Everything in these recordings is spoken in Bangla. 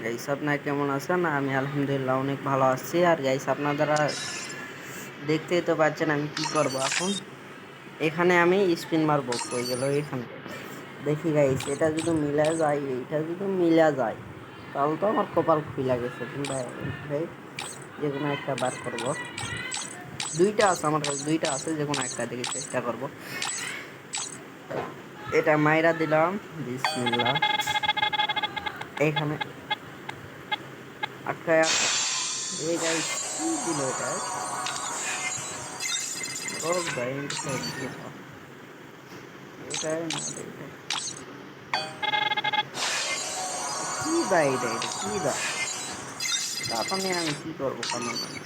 গাইস আপনারা কেমন আছেন? আমি আলহামদুলিল্লাহ অনেক ভালো আছি। আর গাইস আপনারা দেখতেই তো পাচ্ছেন আমি কি করব এখন। এখানে আমি স্পিন মারবো, কই গেল এখানে। দেখি গাইস, এটা যদি মিলা যায়, এটা যদি মিলা যায় তাহলে তো আমার কপাল খুইলা গেছে। কিংবা যে কোনো একটা বার করব। দুইটা আছে আমার কাছে, দুইটা আছে, যে কোনো একটা দিকে চেষ্টা করব। এটা মাইরা দিলাম, বিসমিল্লাহ। এখানে আটকায়া, এই গাইস কি দিল এটা? রোগ ভাই এটাই না, এটা কি ভাই, এটা কি ভাই? তা নিয়ে আমি কি করবো? কামান মানে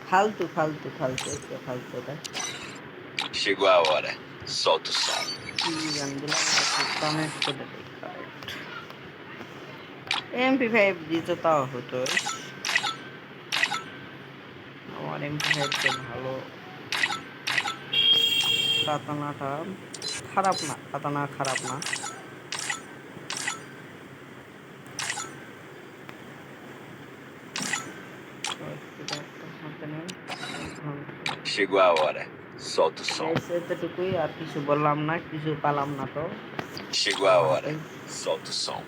ফালতু ফালতু ফালতু, একটা ফালতু। এটা Chegou a hora. Solta o som. কি গান দিলাম? কানেক্ট করে দেই, কারেক্ট। MP5 দিতে তাও হতো। আমার MP5 তে ভালো। কাতানাটা খারাপ না, কাতানা খারাপ না। Chegou a hora. Solta o som. এতটুকুই, আর কিছু বললাম না, কিছু পালাম না তো। Chegou a Allah hora. হাফেজ। Solta o som.